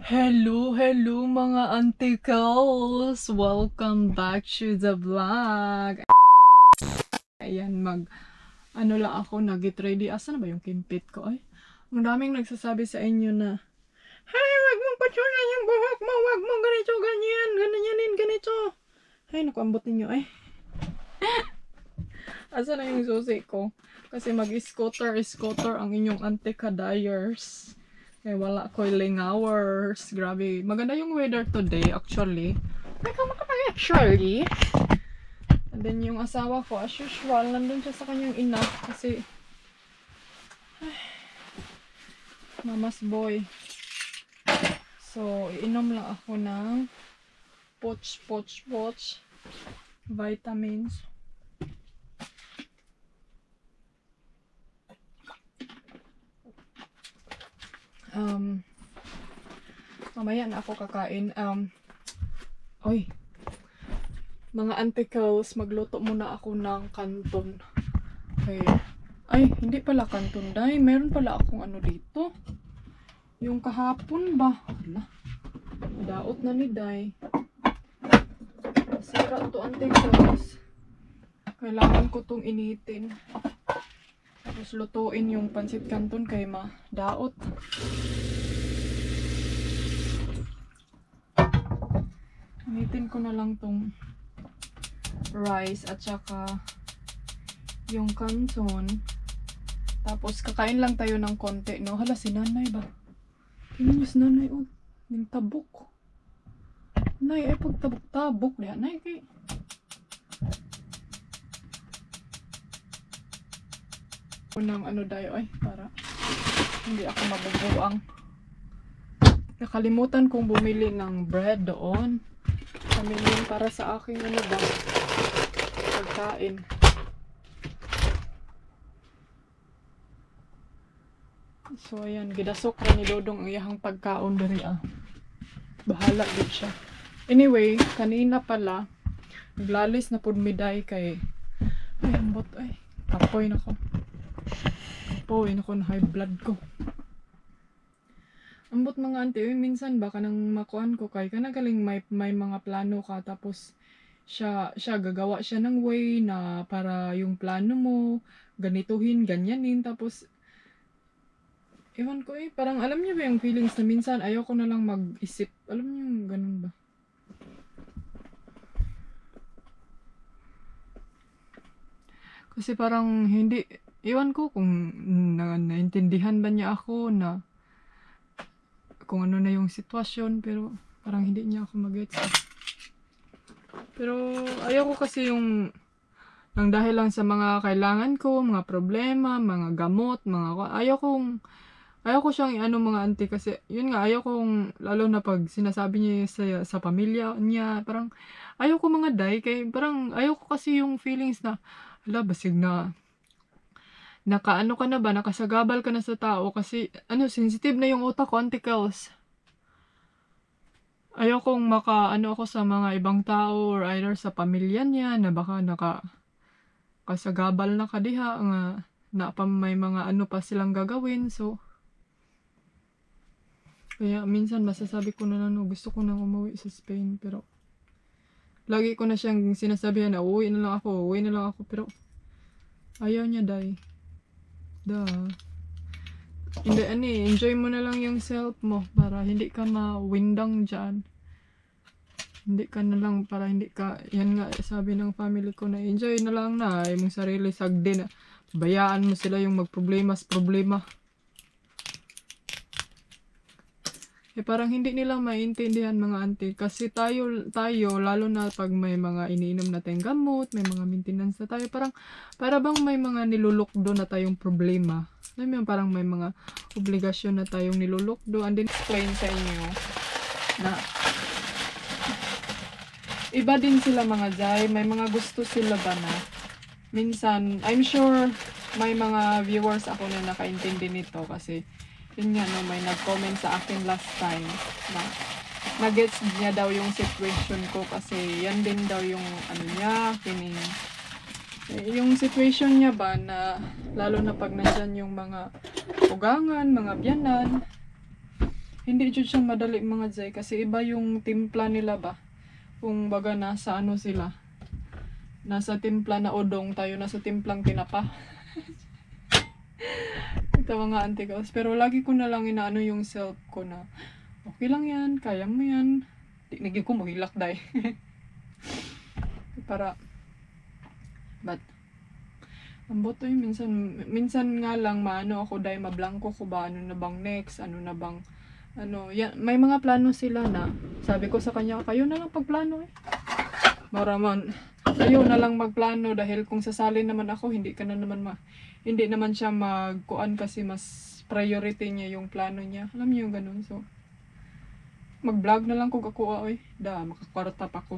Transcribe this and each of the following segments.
Hello mga antikals! Welcome back to the vlog! Ayan, ano lang ako, nag-get ready. Asa na ba yung kimpit ko? Ay, ang daming nagsasabi sa inyo na, "Hey, wag mong patsunan yung buhok mo! Wag mong ganito, ganyan! Ganyanin, ganito!" Ay, nakuambot ninyo ay. Asa na yung susi ko? Kasi mag-scooter ang inyong antika-dyers. Eh, wala ko hours. Grabe. Maganda yung weather today, actually. Actually. And then yung asawa ko, as usual, nandun siya sa kanyang ina. Kasi, mama's boy. So, iinom lang ako ng poch vitamins. Mamaya na ako kakain. Oy, mga antikals, magluto muna ako ng kanton. Okay. Ay, hindi pala kanton, day. Meron pala akong ano dito. Yung kahapon ba? Wala. Daot na ni day. Sira to antikals. Kailangan ko tong initin. Tapos lutuin yung pansit kanton kay daot. Initin ko na lang tong rice at saka yung kanton. Tapos kakain lang tayo ng konti, no? Hala, si nanay ba? Tingnan niyo si nanay, oh. Yung tabok. Nay, ay pag tabok-tabok. Diyan, nay, kay... ng ano dayo ay para hindi ako mabubuang. Nakalimutan kong bumili ng bread doon. Pamilin para sa aking ano ba pagkain. So ayan, gidasok ra ni Dodong ang iyang pagkaon diri ah. Bahala gid siya. Anyway, kanina pala naglalis na pud miday kay ay ambot ay kapoy na ko. Kapoy na ko na high blood ko. Ambot mga auntie, minsan baka nang makuan ko kay kanagaling may mga plano ka tapos siya gagawa siya ng way na para yung plano mo ganituhin, ganyanin tapos ewan ko parang alam niyo ba yung feelings na minsan ayoko na lang mag-isip. Alam niyo yung ganun ba? Kasi parang hindi, ewan ko kung naintindihan ba niya ako na kung ano na yung sitwasyon, pero parang hindi niya ako mag-gets. Pero ayoko kasi yung nang dahil lang sa mga kailangan ko, mga problema, mga gamot, ayoko siyang ano mga auntie kasi yun nga ayoko lalo na pag sinasabi niya sa pamilya niya, parang ayoko mga day kay parang ayoko kasi yung feelings na hala basig na nakaano ka na ba, nakasagabal ka na sa tao kasi ano, sensitive na yung utak ko, antikals. Ayokong ano ako sa mga ibang tao or either sa pamilya niya na baka kasagabal na kadiha nga na pa may mga ano pa silang gagawin. So kaya minsan masasabi ko na no, gusto ko nang umuwi sa Spain pero lagi ko na siyang sinasabihan na uwi na lang ako pero ayaw niya day. Hindi, enjoy mo na lang yung self mo para hindi ka mawindang dyan. Hindi ka na lang para hindi ka, yan nga sabi ng family ko na enjoy na lang na yung sarili sagdi na bayaan mo sila yung magproblema sa problema. Parang hindi nila maintindihan mga auntie kasi tayo lalo na pag may mga iniinom na tayong gamot, may mga maintenance na tayo, para bang may mga nilulukdo na tayong problema. Alam mo parang may mga obligasyon na tayong nilulukdo. And then explain sa inyo na iba din sila mga jay, may mga gusto sila ba na minsan, I'm sure may mga viewers ako na nakaintindi nito kasi yun nga no, may nag-comment sa akin last time na nagets niya daw yung situation ko kasi yan din daw yung ano niya, yung situation niya ba na lalo na pag nandyan yung mga ugangan, mga biyanan, Hindi jud siya madali mga Jay kasi iba yung timpla nila ba. Kung baga nasa ano sila. Nasa timpla na udong, tayo nasa timplang tinapa. Ito mga antikals. Pero lagi ko na lang inaano yung self ko na okay lang yan, kaya mo yan. Tinigil ko mahilak dahil. Para but ang boto yung minsan nga lang maano ako dahil mablangko ko ba ano na bang next, ano na bang ano, yan, may mga plano sila na sabi ko sa kanya, kayo na lang pagplano maraman, kayo na lang magplano dahil kung sasali naman ako, hindi hindi naman siya magkuan kasi mas priority niya yung plano niya, alam niyo yung ganun. So mag-vlog na lang kung ako makakwarta pa ko.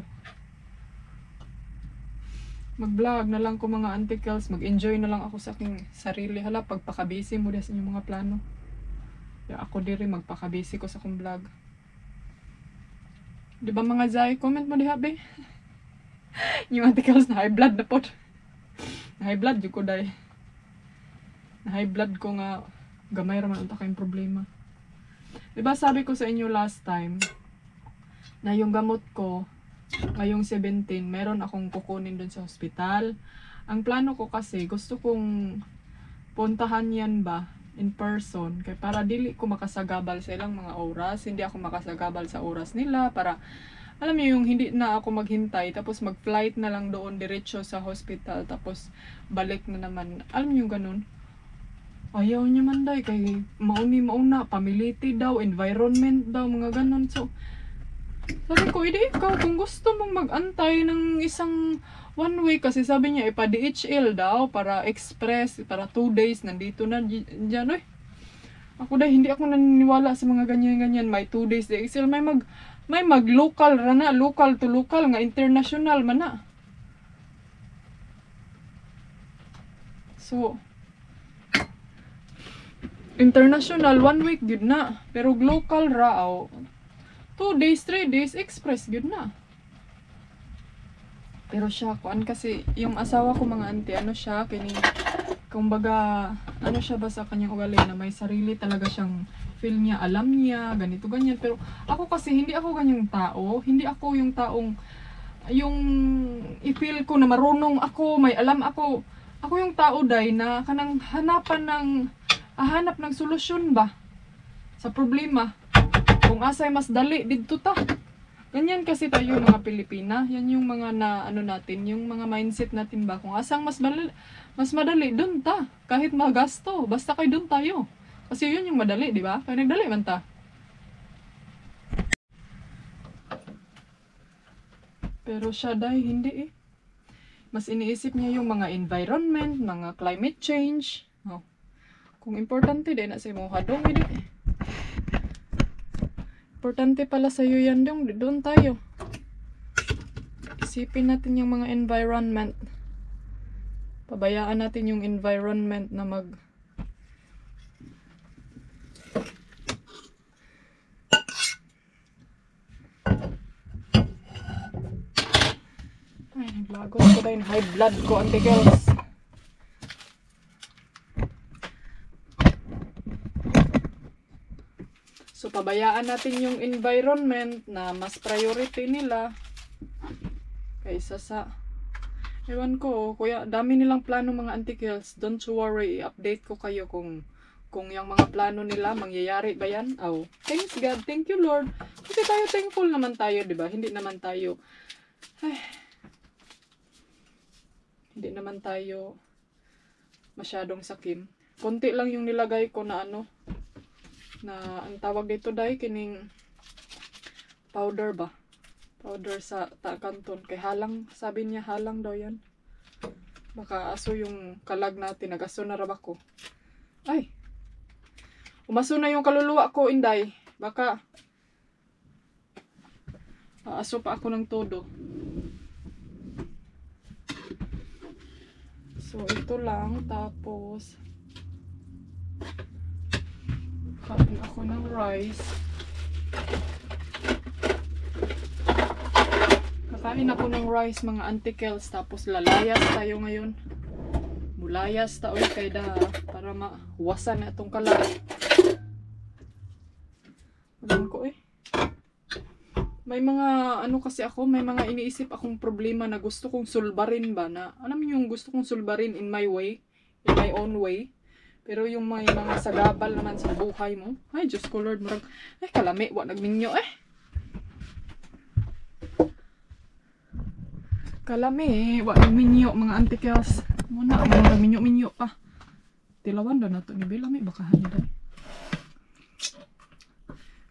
Mag-vlog na lang ko mga antikals, mag-enjoy na lang ako sa aking sarili. Hala, pagpakabisi mo sa inyong mga plano. Kaya ako diri magpakabisi ko sa akong vlog. Di ba mga Zay? Comment mo diha be. Yung antikals na high blood na po. Na high blood yung ko day. Na high blood ko nga gamay raman ang takayong problema. Di ba sabi ko sa inyo last time na yung gamot ko ngayong 17, meron akong kukunin dun sa hospital. Ang plano ko kasi, gusto kong puntahan yan ba in person. Kaya para dili ko makasagabal sa ilang mga oras. Hindi ako makasagabal sa oras nila. Para, alam niyo yung hindi na ako maghintay. Tapos mag-flight na lang doon diretso sa hospital. Tapos balik na naman. Alam niyo yung ganun? Ayaw niya man day. Kay mauna, pamiliti daw, environment daw, mga ganun. So, sabi ko, ikaw, kung gusto mong mag-antay ng isang 1 week, kasi sabi niya, ipa-DHL daw, para express, para 2 days, nandito na dyan, Ako dahil, hindi ako naniniwala sa mga ganyan-ganyan, may 2 days DHL, may mag-local, rana, local to local, nga international man na. So, international, 1 week, good na. Pero local rao, 2 days, 3 days, express, good na. Pero siya, kuan kasi, yung asawa ko mga auntie, ano siya, kumbaga, ano siya ba sa kanyang ugali na may sarili talaga siyang feel niya, alam niya, ganito, ganyan. Pero ako kasi, hindi ako ganyang tao. Hindi ako yung taong, yung i-feel ko na marunong ako, may alam ako. Ako yung tao day na kanang hanap ng solusyon ba sa problema. Kung asay mas dali, dito ta. Ganyan kasi tayo mga Pilipina. Yan yung mga natin, yung mga mindset natin ba. Kung asang mas madali, dun ta. Kahit magasto, basta kay dun tayo. Kasi yun yung madali, di ba? Kaya nagdali man ta. Pero siya dahil hindi Mas iniisip niya yung mga environment, mga climate change. Kung importante din na sa imong hadong, importante pala sa iyo yan doon tayo. Isipin natin yung mga environment. Pabayaan natin yung environment na Ay, naglago ko dahil high blood ko, auntie girls. So, pabayaan natin yung environment na mas priority nila kaysa sa ewan ko, kuya, dami nilang plano mga auntie girls. Don't worry, i-update ko kayo kung yung mga plano nila, mangyayari ba yan? Thanks God, thank you Lord. Kasi tayo thankful naman tayo, di ba? Hindi naman tayo hindi naman tayo masyadong sakim. Konti lang yung nilagay ko na na ang tawag dito dahil kining powder ba? Powder sa kanton. Kay halang, sabi niya halang daw yan. Baka aso yung kalag natin. Nag-aso na raba ko. Ay! Umaso na yung kaluluwa ko, Inday. Baka aso pa ako ng todo. So, ito lang. Tapos kain ako ng rice. Kakain ako ng rice mga antikels. Tapos lalayas tayo ngayon. Mulayas tayo kay para mawasan na itong kalat. may mga ano kasi ako, may mga iniisip akong problema na gusto kong sulbarin ba na, alam niyo yung gusto kong sulbarin in my way, in my own way. Pero yung may mga sagabal naman sa buhay mo, ay Diyos ko Lord, murag, ay kalami, wa nagminyo kalami, wa nagminyo, mga antikyas. Muna, mga minyo-minyo pa. Tilawan na to ni Belami, baka hanya dahil.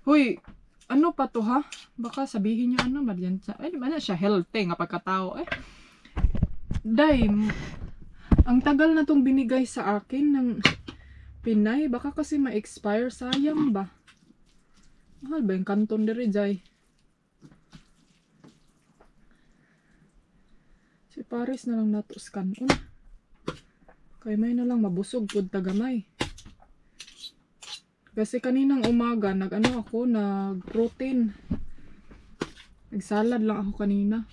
Huy, ano pa to ha? Baka sabihin niyo ano ba yan? Ay, di ba na siya healthy nga pagkatao Day, ang tagal na tong binigay sa akin ng Pinay, baka kasi ma-expire, sayang ba? Mahal ba yung kanton diri, Jay? Si Paris na lang nato scan kay may na lang mabusog pud tagamay. Kasi kaninang umaga nag-ano ako, nag-protein. Nag-salad lang ako kanina.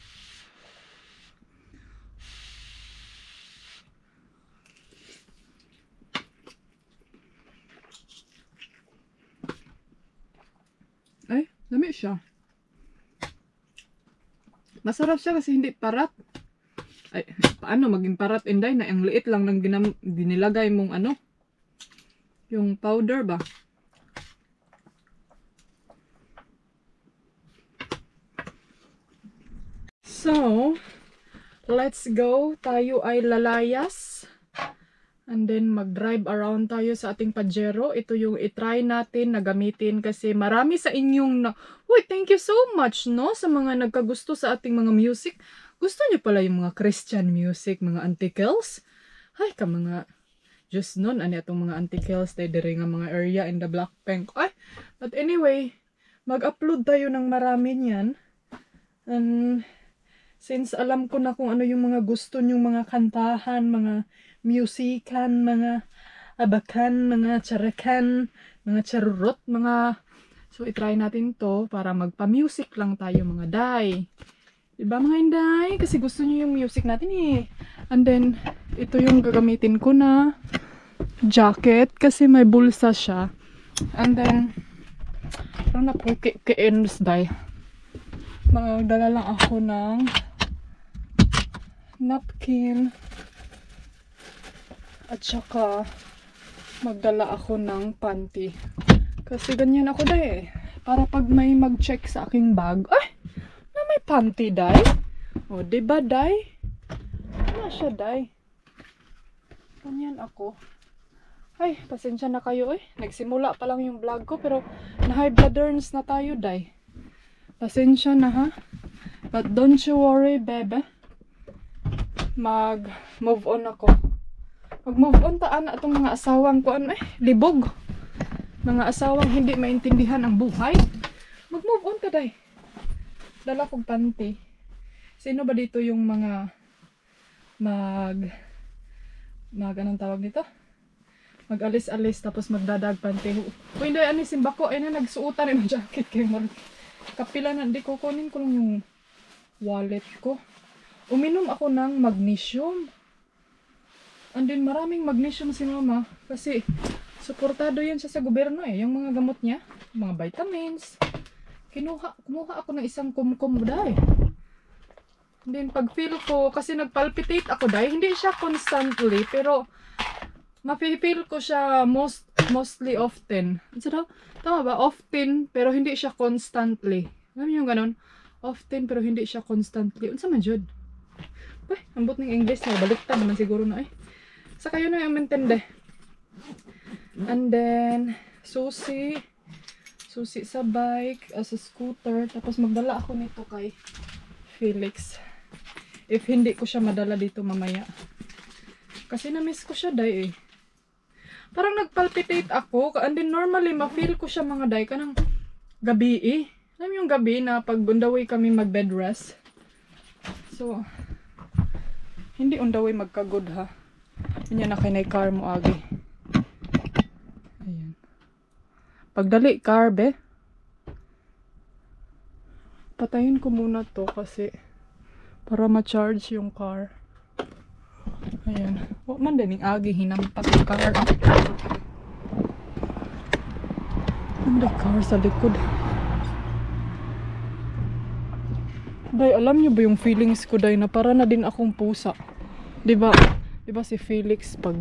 Ay, dami siya. Masarap siya kasi hindi parat. Ay, paano maging parat, Inday, na ang liit lang ng dinilagay mong ano, yung powder ba? So, let's go. Tayo ay lalayas. And then, mag-drive around tayo sa ating Pajero. Ito yung itry natin na gamitin kasi marami sa inyong Uy, thank you so much, no? Sa mga nagkagusto sa ating mga music. Gusto niyo pala yung mga Christian music, mga antikels? Ay, ka mga Diyos nun, ano itong mga antikels, tayo dire nga mga area in the Blackpink. Ay, but anyway, mag-upload tayo ng marami niyan. And since alam ko na kung ano yung mga gusto nyong mga kantahan, mga musikan, mga abakan, mga charakan, mga charurot, mga... So, itry natin to para magpa-music lang tayo mga day. Diba mga Inday? Kasi gusto nyo yung music natin And then, ito yung gagamitin ko na jacket kasi may bulsa siya. And then, parang napuki-ends day. Magdala lang ako ng napkin. At saka, magdala ako ng panty. Kasi ganyan ako day Para pag may mag-check sa aking bag, ay! Na may panty, day. O, diba, day? Ano siya, day? Ganyan ako. Ay, pasensya na kayo, Nagsimula pa lang yung vlog ko, pero na-high blooderns na tayo, day. Pasensya na, ha? But don't you worry, bebe. Mag-move on ako. Mag-move on taan na itong mga asawang ko, libog. Mga asawang hindi maintindihan ang buhay. Mag-move on ka, day. Dala kong panty. Sino ba dito yung mga anong tawag dito? Mag-alis-alis tapos magdadag panty. Kung hindi, simba ko, na nagsuutan ng jacket kay Mark. Kapila na, di ko kunin ko lang yung wallet ko. Uminom ako ng magnesium. And then maraming magnesium si mama kasi suportado yan siya sa gobyerno yung mga gamot niya, mga vitamins. Kumuha ako ng isang kumkum dahil. Then pag feel ko, kasi nagpalpitate ako dahil, hindi siya constantly, pero mafe-feel ko siya mostly often. So, tama ba? Often, pero hindi siya constantly. Alam niyo yung ganun? Often, pero hindi siya constantly. Unsa man jud? Ay, ambot ng English na. Baliktad naman siguro na Sa kayo na yung mentende. And then, susi sa bike, sa scooter. Tapos magdala ako nito kay Felix. If hindi ko siya madala dito mamaya. Kasi na-miss ko siya, day Parang nagpalpitate ako. And then normally, ma-feel ko siya mga day kanang gabi Alam yung gabi na pag on the way kami mag-bed rest. So, hindi on the way magka-good ha. Yan na kay car mo agi. Ayan. Pagdali car, be. Patayin ko muna to kasi para ma-charge yung car. Ayan. O man din yung agi hinampat yung car. Ang car sa likod. Day, alam niyo ba yung feelings ko, Day, na para na din akong pusa. 'Di ba? 'Di ba si Felix pag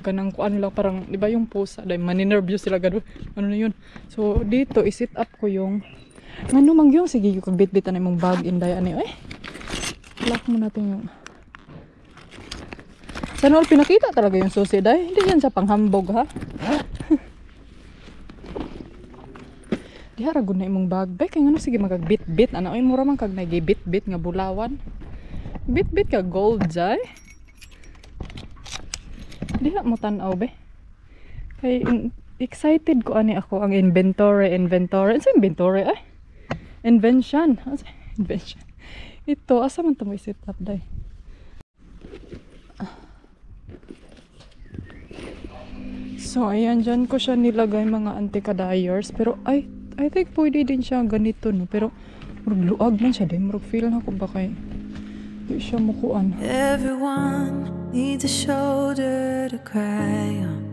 kanang kuan lang parang 'di ba yung pusa, Day, maninervyos sila gado. Ano na yun? So dito i-set up ko yung ano mang yung sige ko bit-bitan imong bag inday ani. Lock mo natin yung sana all pinakita talaga yung susi, Day. Hindi yan sa panghambog, ha? Di haragod na imong bag. Bay, kaya nga sige magag-bit-bit. Ano, ay mura man kag nag-bit-bit nga bulawan. Bit-bit ka gold, Day. Di ha mo tanaw, be. Kay excited ko ani ako ang inventory. Ano sa inventory, ay? Invention. Invention. Ito, asa man ito mo i-set up, Day? So, ayan, dyan ko siya nilagay mga anti-ka-dyers. Pero, I think pwede din siya ganito, no? Pero, luag man siya din. Feel na ko ba kay di siya mukuan. Everyone needs a shoulder to cry on.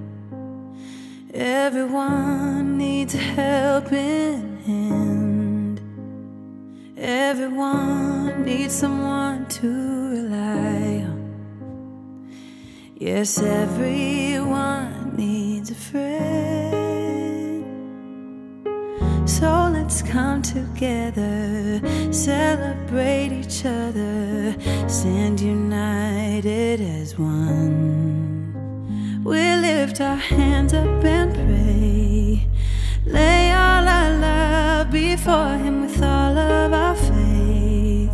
Everyone needs a helping hand. Everyone needs someone to rely on. Yes, everyone needs a friend. So let's come together, celebrate each other, stand united as one. We lift our hands up and pray, lay all our love before Him with all of our faith.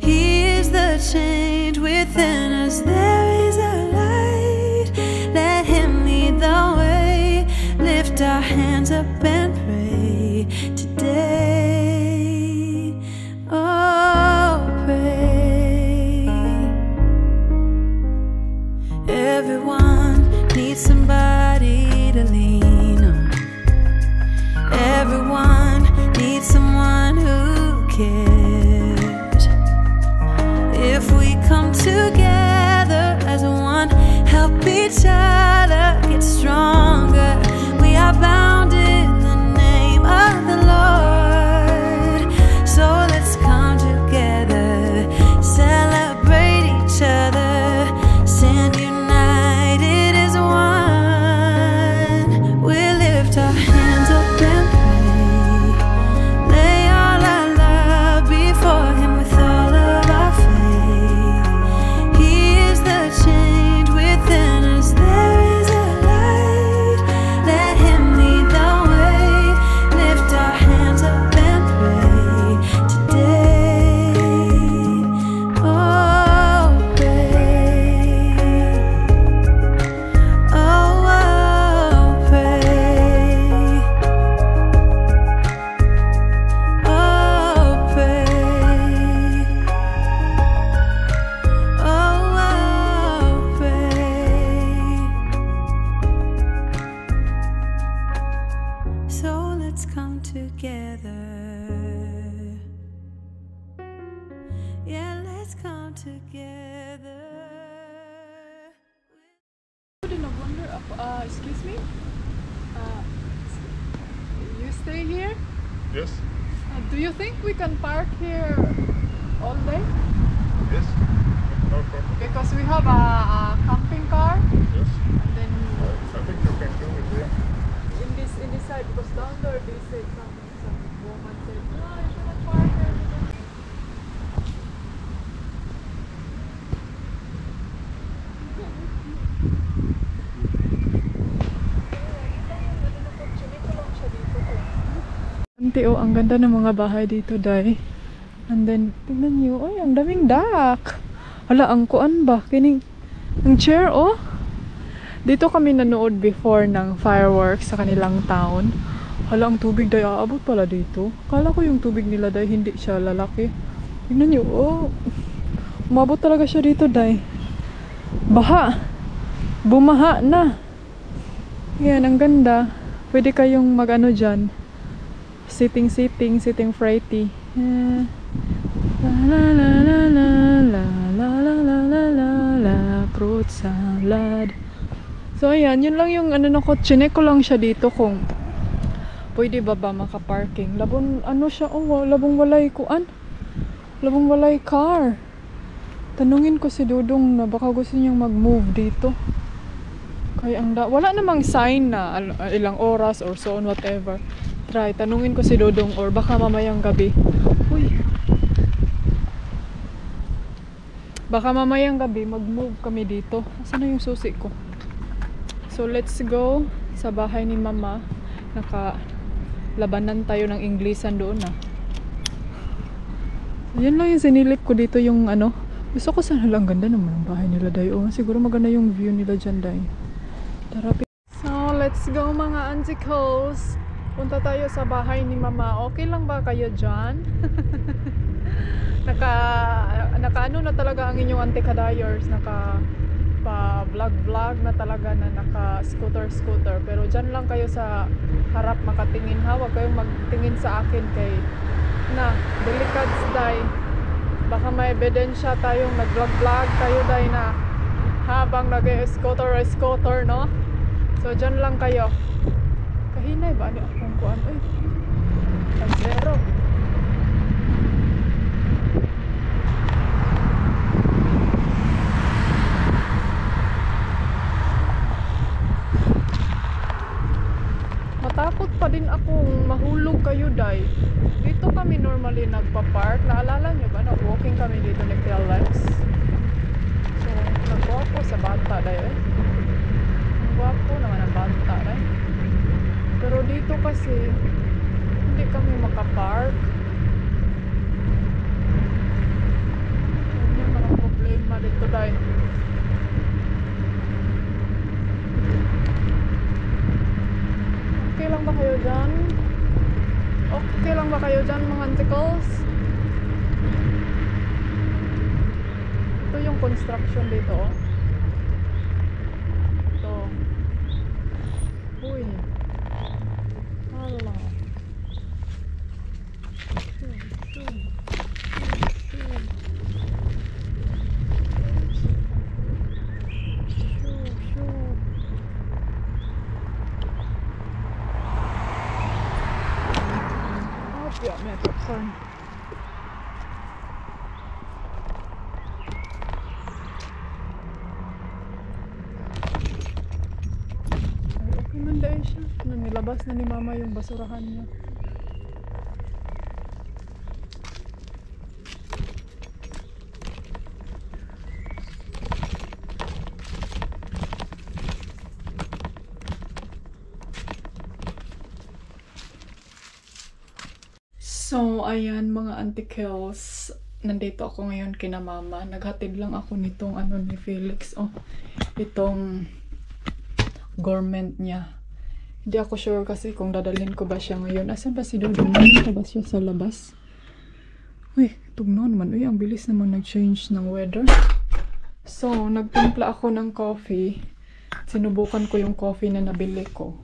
He is the change within us, there is a light, let Him lead the way. Lift our hands up and pray today. Oh, pray. Everyone needs somebody to lean on. Everyone needs someone who cares. If we come together as one, help each other get stronger. We are bound in the name of the Lord. So let's come together, celebrate each other, stand united as one. We lift our hands up and pray, lay all our love before Him with all of our faith. He is the change within us, there is a light, let Him lead the way. Lift our hands up and pray today. Oh, pray. Oh, pray. Oh, pray. Oh, pray. So let's come together. Yeah, let's come together. I wonder, excuse me? You stay here? Yes, Do you think we can park here all day? yes, no problem. Because we have a camping car, Yes, and then I think you can do it here. in this side, because down there they said some woman said, no, you shouldn't park here. Ante, oh, ang ganda ng mga bahay dito, Day. And then, tingnan nyo, ay, ang daming duck. Hala, ang kuan ba? Kining, ang chair, oh. Dito kami nanood before ng fireworks sa kanilang town. Hala, ang tubig, Day, aabot pala dito. Kala ko yung tubig nila, Day, hindi siya lalaki. Tingnan nyo, oh. Umabot talaga siya dito, Day. Baha. Bumaha na. Yan, ang ganda. Pwede kayong mag-ano dyan. Sitting Friday. La la la la la la la la la la la fruit salad. So ayan, yun lang yung ano na ko. Chinek ko lang siya dito kung pwede ba makaparking. Labong ano siya, oh, labong walay kuan. Labong walay car. Tanungin ko si Dudong na baka gusto niyang mag-move dito. Kaya wala namang sign na ilang oras or so on, whatever. Try, tanungin ko si Dudong or baka mamayang gabi. Uy. Baka mamayang gabi mag-move kami dito. Asan na yung susi ko? So let's go sa bahay ni Mama. Labanan tayo ng Inglesan doon na. Yan lang yung sinilip ko dito yung ano. Gusto ko sana lang ganda naman ang bahay nila Day. Oh, siguro maganda yung view nila dyan Day. Tara. So let's go mga aunticles. Punta tayo sa bahay ni Mama. Okay lang ba kayo dyan? naka ano na talaga ang inyong antikadayers. Naka vlog na talaga na naka scooter. Pero dyan lang kayo sa harap makatingin ha. Huwag kayong magtingin sa akin kay na delicate Day. Baka may ebidensya tayong nag-vlog kayo Day na habang nag-scooter no? So dyan lang kayo. Kahinay ba? Ano akong kuan? Uy, zero. Matakot pa din akong mahulog kayo Day. Dito kami normally nagpa-park. Naalala nyo ba? Nag-walking kami dito ni PLX. So, nagwapo sa bata Day eh. Ang gwapo naman ang bata Day. Pero dito kasi hindi kami makapark. Yan yung mga problema dito Day. Okay lang ba kayo dyan? Okay lang ba kayo dyan mga aunticles? Ito yung construction dito. Ito. Uy. Hala. Ja, mehr Topfern. Okay man dahil siya. Nilabas na ni Mama yung basurahan niya. So, ayan mga aunticles. Nandito ako ngayon kina Mama. Naghatid lang ako nitong ano ni Felix. Oh, itong garment niya. Hindi ako sure kasi kung dadalhin ko ba siya ngayon. Asan ba si Dodong? Nandito ba siya sa labas? Uy, tugno naman. Uy, ang bilis naman nag-change ng weather. So, nagtimpla ako ng coffee. Sinubukan ko yung coffee na nabili ko.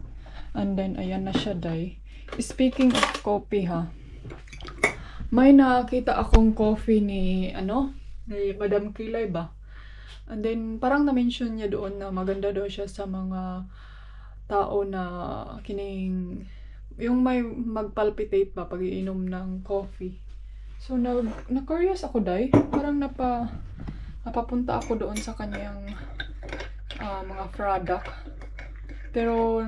And then, ayan na siya, Day. Speaking of coffee, ha. May nakita akong coffee ni Madam Kilay ba? And then parang na-mention niya doon na maganda daw siya sa mga tao na kining yung may magpalpitate ba pag iinom ng coffee. So na-curious ako Day, parang napapunta ako doon sa kanyang mga product. Pero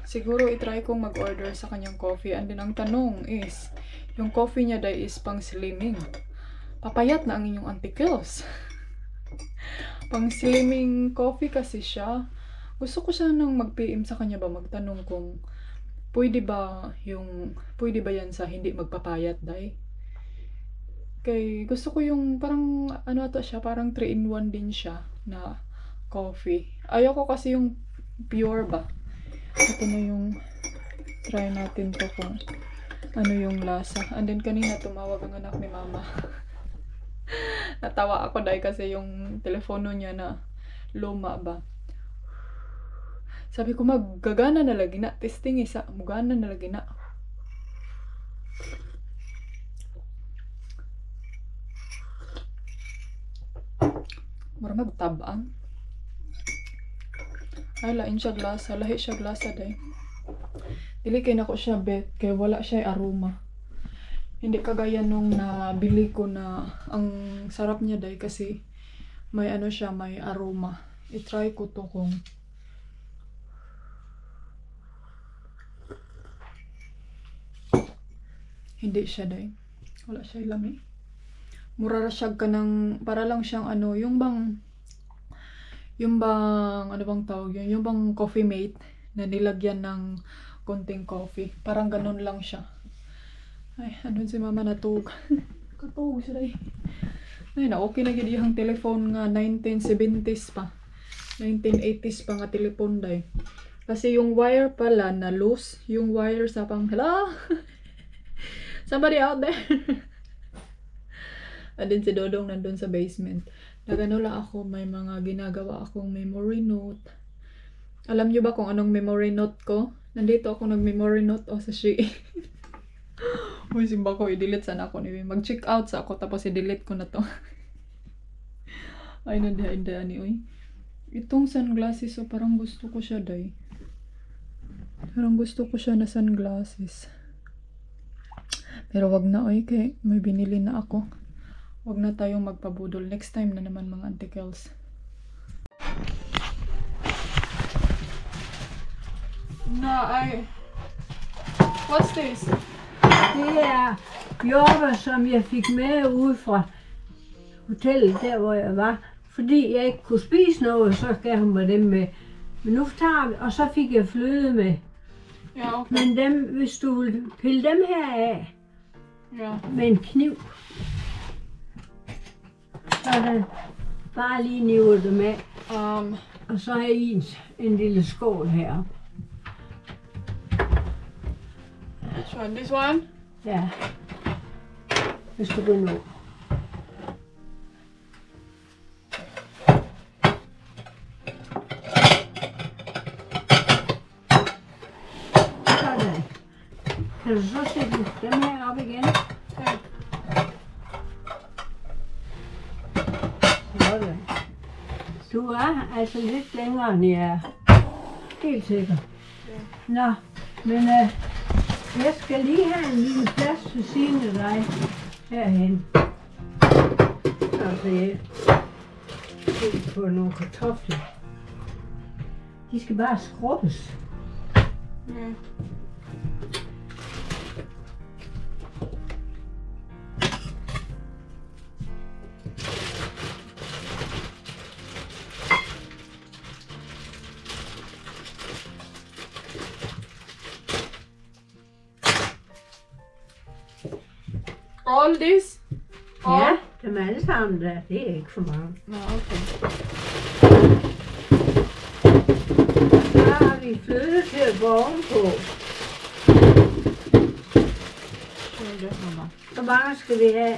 siguro i-try kong mag-order sa kanyang coffee. And then ang tanong is, yung coffee niya Day is pang slimming. Papayat na ang inyong aunticles. Pang slimming coffee kasi siya. Gusto ko siya nang mag-PM sa kanya ba, magtanong kung pwede ba yan sa hindi magpapayat Day. Kay gusto ko yung parang siya, parang 3-in-1 din siya na coffee. Ayoko kasi yung pure ba. Ito na yung try natin to kung ano yung lasa. And then kanina tumawag ang anak ni Mama. Natawa ako Day kasi yung telepono niya na luma ba. Sabi ko maggagana na lagi na. Testing isa. Mugana na lagi na. Mura magtabang. Ay lain siya glasa. Lahi siya glasa Day. Dili kay nako siya bet kay wala siya aroma. Hindi kagaya nung nabili ko na ang sarap niya dahil kasi may ano siya, may aroma. I-try ko to kung hindi siya dahil. Wala siya lami. Mura ra siya ka ng, para lang siyang ano, yung bang, ano bang tawag yun? Yung bang coffee mate na nilagyan ng konting coffee. Parang ganun lang siya. Ay, ano si mama natug. Katug siya dahil. Ay, na okay na gid yung telephone nga 1970s pa. 1980s pa nga telephone dahil. Kasi yung wire pala na loose. Yung wire sa pang, hello? Somebody out there. Andun si Dodong nandun sa basement. Nagano lang ako, may mga ginagawa akong memory note. Alam nyo ba kung anong memory note ko? Nandito ako nag-memory note o sa Shein. Uy, simba ko, i-delete sana ako. Mag-check out sa ako, tapos i-delete ko na to. Ay, nandiyan ni uy. Itong sunglasses, so parang gusto ko siya, day. Parang gusto ko siya na sunglasses. Pero wag na, oy, kay may binili na ako. Wag na tayong magpabudol. Next time na naman, mga Auntie Kels. What's this? Det er jordbær, som jeg fik med ude fra hotellet, der hvor jeg var. Fordi jeg ikke kunne spise noget, så gav hun mig dem med. Men nu tager vi, og så fik jeg fløde med. Ja, okay. Men dem, hvis du vil pille dem her af Ja. med en kniv, så er det bare lige niver dem af. Og så har I en lille skål her. Which one? This one? Ja. Hvis du vil nå. Sådan. Kan du så sætte dem her op igen? Ja. Sådan. Du er altså lidt længere end jeg er. Helt sikkert. Nå, men jeg skal lige have en lille plads ved siden af dig herhen. Altså, jeg skal på nogle kartofler. De skal bare skrubbes. Ja. All this? Ja, dem alle sammen der. Det er ikke for mange. No, okay. Så har vi fløde til at gå ovenpå. Sure, det, mama. Hvor mange skal vi have?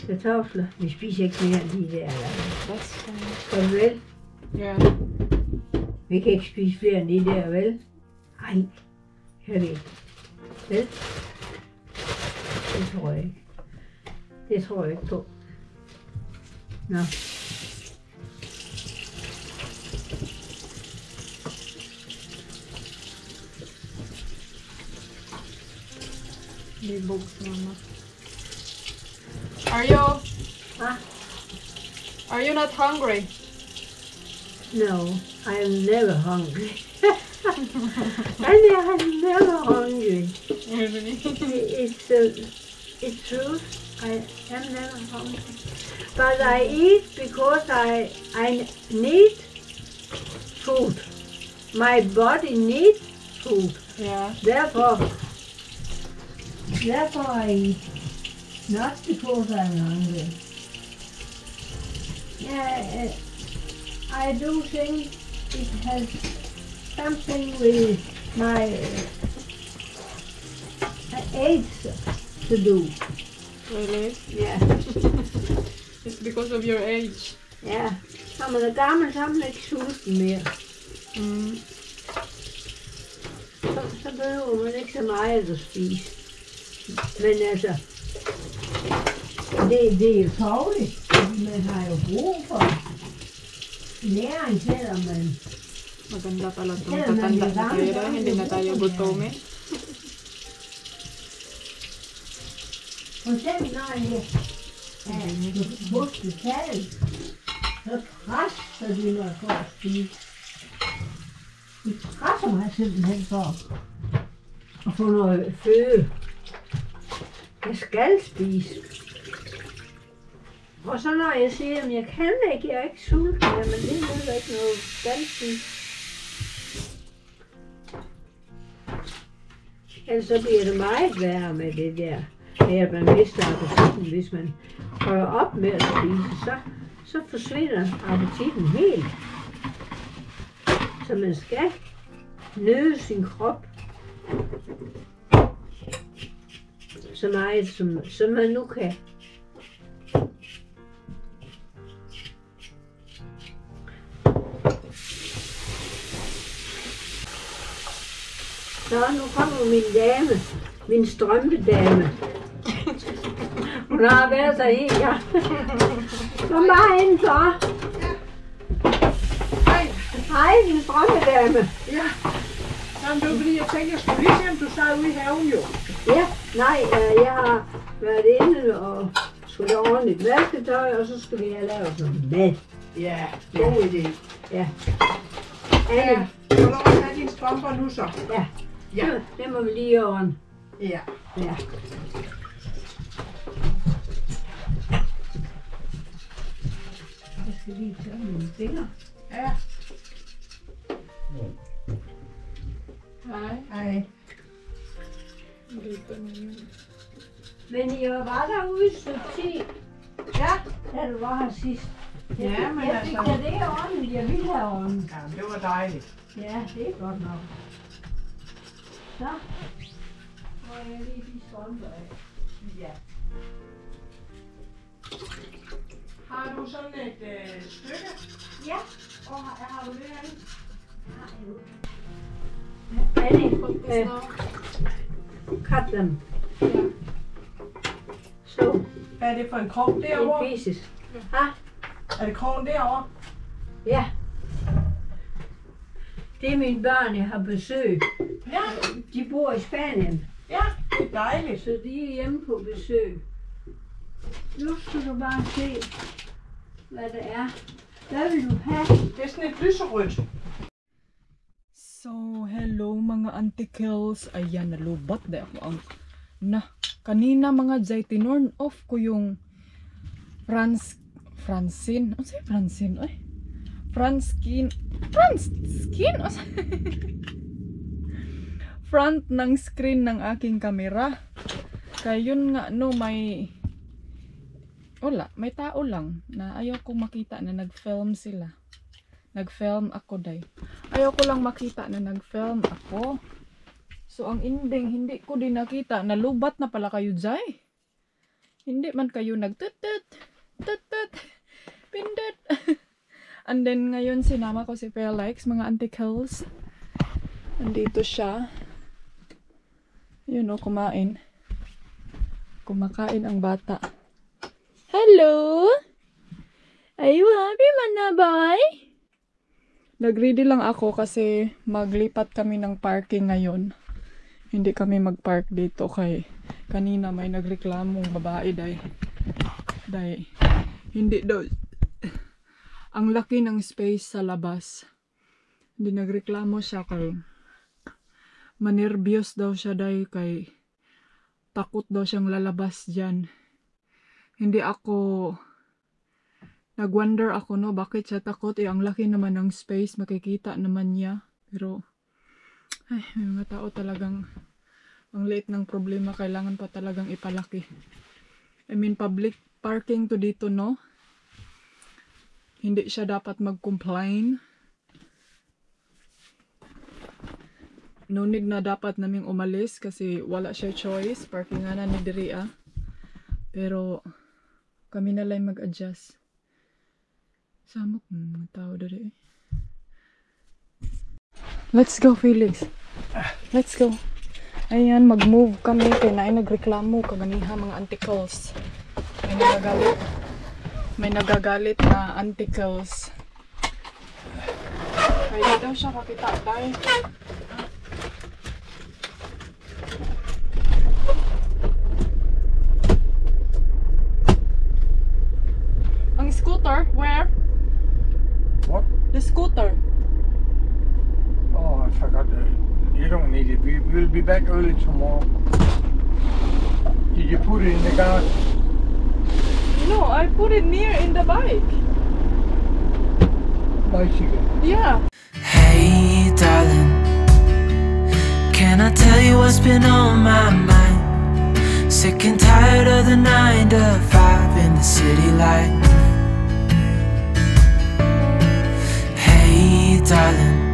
Kartofler. Vi spiser ikke mere end de der. That's fine. Skal vi vel? Yeah. Vi kan ikke spise flere end de der, vel? Nej, kan vi ikke. Vel? Det tror jeg ikke. Det tror jeg ikke på. Nå. The books, mama. Huh? Are you not hungry? No, I'm never hungry. And I'm never hungry. Really? It's true. I am never hungry. But I eat because I need food. My body needs food. Yeah. Therefore I eat. Not because I'm hungry. Yeah, I do think it has something with my age to do. Really? Yeah. It's because of your age. Ja, når man er gammel, så er man ikke sulten mere. Mm. Så behøver man ikke så meget at spise. Men altså, det er jo tårligt. Man har jo brug for næring, selvom man... Maganda pala itong tatanda na pera. Hindi na tayo gutomin. For eksempel når jeg er på hospitalet, så presser de mig for at spise. De presser mig simpelthen for at få noget føde. Jeg skal spise. Og så når jeg siger, at jeg kan ikke, jeg er ikke sulten, jamen det er heller ikke noget, skal spise. Ellers så bliver det meget værre med det der, at man mister appetitten. Hvis man holder op med at spise, så forsvinder appetitten helt. Så man skal nyde sin krop så meget, som man nu kan. Så nu kommer min dame, min strømpedame. Hun har været så en, ja. Kom bare indenfor. Hej, min strømpedame. Ja. Jamen, det var fordi, jeg tænkte, jeg skulle lige se, om du sad ude i haven jo. Ja, nej, jeg har været inde og skulle lave ordentligt vasketøj, og så skulle jeg lave noget mad. Ja, god idé. Ja. Ja, du må lov at have dine strømper nu så. Ja. Ja. Det må vi lige ordne. Ja. Ja. Jeg skal lige tørre mine fingre. Ja. Hej. Hej. Men jeg var derude et stykke tid. Ja. Da du var her sidst. Ja, men jeg fik altså. da det ordentligt, jeg ville have ordentligt. Ja, det var dejligt. Ja, det er godt nok. Så må jeg lige de strømper af. Ja. Har du sådan et stykke? Ja. Og har du det her? Annie, cut them. So, Hvad er det for en krog in derovre? pieces. Ah, Er det krogen derovre? ja. Det er mine børn, jeg har besøg. Ja. De bor i Spanien, Ja, det er dejligt. så de er hjemme på besøg. Nu skal du bare se, hvad det er. Hvad vil du have? Det er sådan et lyserødt. So, hello mga antikels. Ayan, nalubat na ako ang... kanina mga jay, tinorn off ko yung Francine? Ano sa'yo Francine? Ay, Franskin? Ano sa'yo? Front ng screen ng aking kamera. Kaya yun nga, no, may tao lang na ayaw kong makita na nag-film sila. Nag-film ako, day. Ayaw ko lang makita na nag-film ako. So, ang ending, hindi ko din nakita. Nalubat na pala kayo, Jay. Hindi man kayo nag-tut-tut, pindot. And then, ngayon, sinama ko si Felix, mga antikels. Nandito siya. Yun o, kumain. Kumakain ang bata. Hello? Are you happy, manabay? Nag-ready lang ako kasi maglipat kami ng parking ngayon. Hindi kami mag-park dito kay kanina may nagreklamong babae day. Hindi daw. Ang laki ng space sa labas. Hindi nagreklamo siya kay manervyos daw siya day kay takot daw siyang lalabas diyan. Hindi ako nag-wonder ako, no, bakit siya takot? Ang laki naman ng space, makikita naman niya. Pero, ay, may mga tao talagang, ang liit ng problema, kailangan pa talagang ipalaki. I mean, public parking to dito, no? Hindi siya dapat mag-complain. No need na dapat naming umalis kasi wala siya choice. Parking nga na ni Diria. Pero, kami na lang mag-adjust. Samok mga tao dali. Let's go, Felix. Let's go. Ayan, mag-move kami. Kaya na ay nagreklamo. Kaganiha mga antikels. May nagagalit na antikels. Kaya daw siya kakita tayo. don't need it. We'll be back early tomorrow. Did you put it in the car? No, I put it near in the bike. Bicycle. Yeah. Hey, darling, can I tell you what's been on my mind? Sick and tired of the 9 to 5 in the city light. Hey, darling,